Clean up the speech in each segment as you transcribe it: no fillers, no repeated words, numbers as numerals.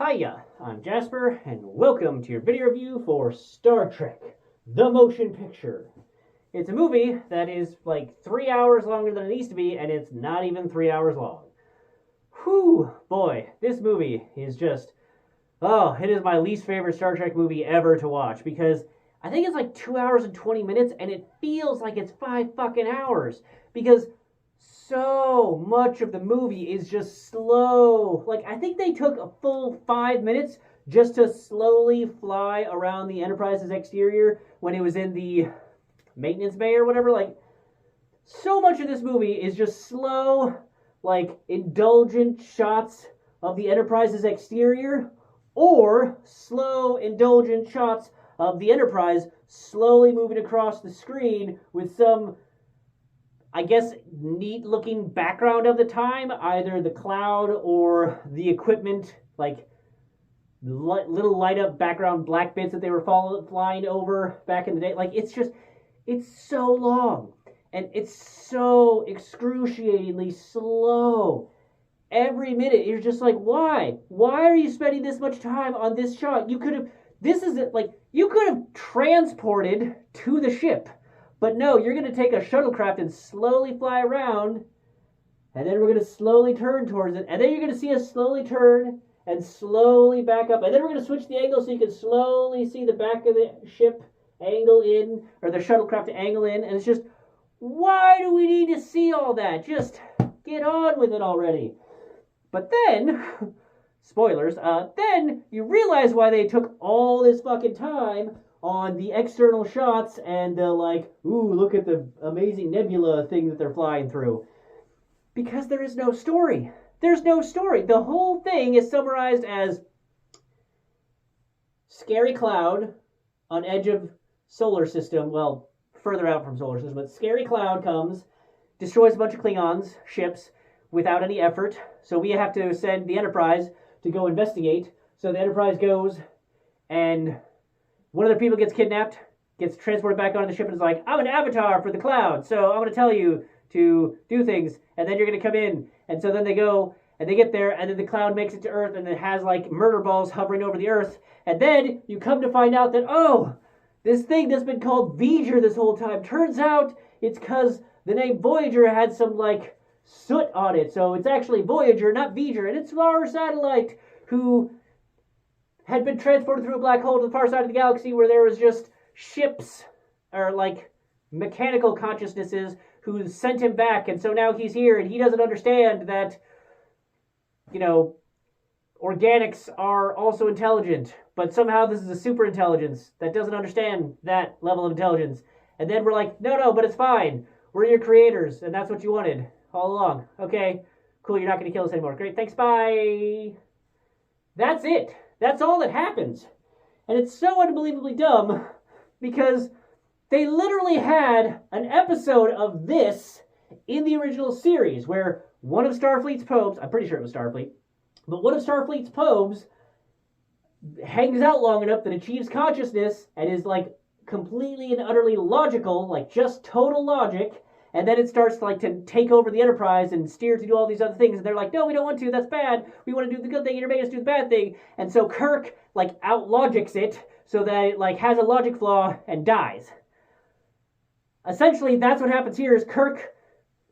Hiya, I'm Jasper, and welcome to your video review for Star Trek, the motion picture. It's a movie that is like 3 hours longer than it needs to be, and it's not even 3 hours long. Whew, boy, this movie is just, oh, it is my least favorite Star Trek movie ever to watch because I think it's like 2 hours and 20 minutes, and it feels like it's 5 fucking hours because so much of the movie is just slow. Like, I think they took a full 5 minutes just to slowly fly around the Enterprise's exterior when it was in the maintenance bay or whatever. Like, so much of this movie is just slow, like, indulgent shots of the Enterprise's exterior or slow, indulgent shots of the Enterprise slowly moving across the screen with some, I guess, neat looking background of the time, either the cloud or the equipment, like little light up background black bits that they were flying over back in the day. Like, it's so long and it's so excruciatingly slow. Every minute you're just like, why are you spending this much time on this shot? You could have, this is it, like, you could have transported to the ship, but no, you're going to take a shuttlecraft and slowly fly around, and then we're going to slowly turn towards it, and then you're going to see us slowly turn and slowly back up, and then we're going to switch the angle so you can slowly see the back of the ship angle in, or the shuttlecraft to angle in, and it's just, why do we need to see all that? Just get on with it already. But then, spoilers, then you realize why they took all this fucking time on the external shots and the, like, ooh, look at the amazing nebula thing that they're flying through. Because there is no story. There's no story. The whole thing is summarized as scary cloud on edge of solar system, well, further out from solar system, but scary cloud comes, destroys a bunch of Klingons, ships, without any effort. So we have to send the Enterprise to go investigate. So the Enterprise goes, and one of the people gets kidnapped, gets transported back onto the ship, and is like, I'm an avatar for the cloud, so I'm going to tell you to do things, and then you're going to come in. And so then they go, and they get there, and then the cloud makes it to Earth, and it has, like, murder balls hovering over the Earth. And then you come to find out that, oh, this thing that's been called V'ger this whole time, turns out it's because the name Voyager had some, like, soot on it. So it's actually Voyager, not V'ger, and it's our satellite who had been transported through a black hole to the far side of the galaxy where there was just ships, or like mechanical consciousnesses, who sent him back, and so now he's here, and he doesn't understand that, you know, organics are also intelligent, but somehow this is a super intelligence that doesn't understand that level of intelligence. And then we're like, no, but it's fine. We're your creators, and that's what you wanted all along. Okay, cool, you're not going to kill us anymore. Great, thanks, bye. That's it. That's all that happens. And it's so unbelievably dumb because they literally had an episode of this in the original series where one of Starfleet's probes, I'm pretty sure it was Starfleet, but one of Starfleet's probes hangs out long enough that achieves consciousness and is like completely and utterly logical, like just total logic, and then it starts like to take over the Enterprise and steer to do all these other things, and they're like, no, we don't want to, that's bad, we want to do the good thing, and you're making us do the bad thing. And so Kirk like out-logics it so that it like has a logic flaw and dies. Essentially, that's what happens here is Kirk,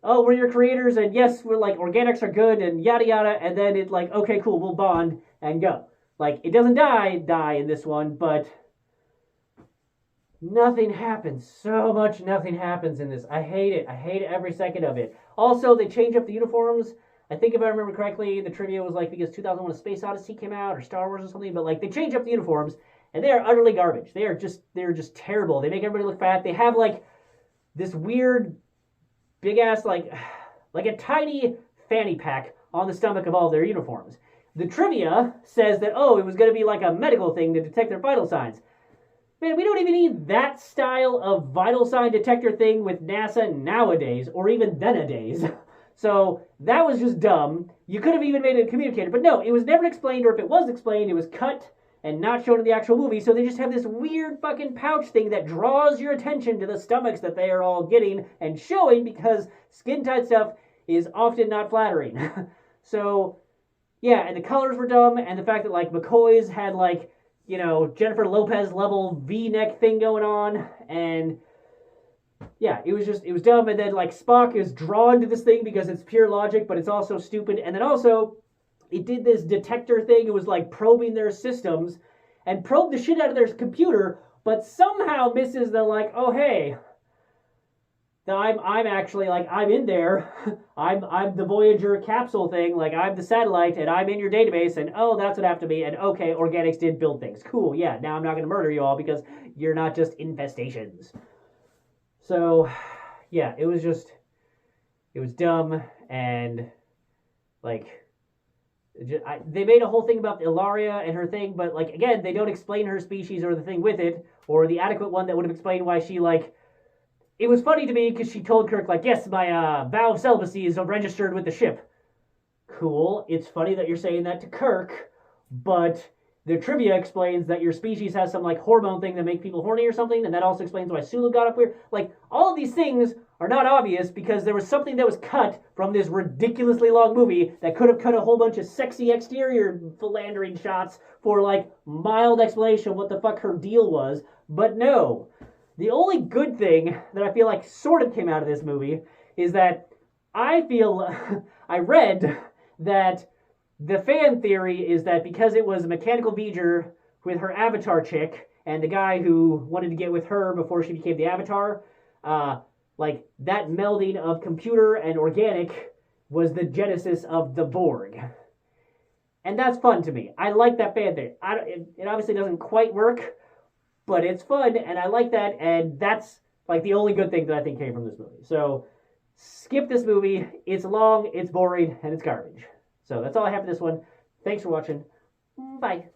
oh, we're your creators, and yes, we're like, organics are good, and yada yada, and then it's like, okay, cool, we'll bond and go. Like, it doesn't die in this one, but nothing happens. So much nothing happens in this. I hate it. I hate every second of it. Also, they change up the uniforms. I think if I remember correctly, the trivia was like because 2001 A Space Odyssey came out, or Star Wars or something, but like they change up the uniforms, and they are utterly garbage. They're just terrible. They make everybody look fat. They have like this weird big ass like a tiny fanny pack on the stomach of all their uniforms. The trivia says that, oh, it was going to be like a medical thing to detect their vital signs. Man, we don't even need that style of vital sign detector thing with NASA nowadays, or even then-a-days. So that was just dumb. You could have even made it a communicator, but no, it was never explained, or if it was explained, it was cut and not shown in the actual movie, so they just have this weird fucking pouch thing that draws your attention to the stomachs that they are all getting and showing, because skin-tight stuff is often not flattering. So Yeah, and the colors were dumb, and the fact that like McCoy's had like, you know, Jennifer Lopez level V-neck thing going on, and yeah, it was dumb. And then like Spock is drawn to this thing because it's pure logic, but it's also stupid. And then also it did this detector thing. It was like probing their systems and probed the shit out of their computer, but somehow misses the like, oh hey, I'm actually like I'm in there. I'm the Voyager capsule thing. Like I'm the satellite and I'm in your database. And oh, that's what happened to me. And okay, organics did build things. Cool. Yeah. Now I'm not gonna murder you all because you're not just infestations. So yeah, it was dumb and like they made a whole thing about Ilaria and her thing, but like again, they don't explain her species or the thing with it or the adequate one that would have explained why she like. It was funny to me because she told Kirk like, yes, my vow of celibacy is registered with the ship. Cool. It's funny that you're saying that to Kirk, but the trivia explains that your species has some like hormone thing that make people horny or something, and that also explains why Sulu got up here. Like all of these things are not obvious because there was something that was cut from this ridiculously long movie that could have cut a whole bunch of sexy exterior philandering shots for like mild explanation of what the fuck her deal was. But no. The only good thing that I feel like sort of came out of this movie is that I feel I read that the fan theory is that because it was a mechanical V'ger with her avatar chick and the guy who wanted to get with her before she became the avatar, like that melding of computer and organic was the genesis of the Borg. And that's fun to me. I like that fan theory. It obviously doesn't quite work, but it's fun, and I like that, and that's like the only good thing that I think came from this movie. So skip this movie. It's long, it's boring, and it's garbage. So that's all I have for this one. Thanks for watching. Bye.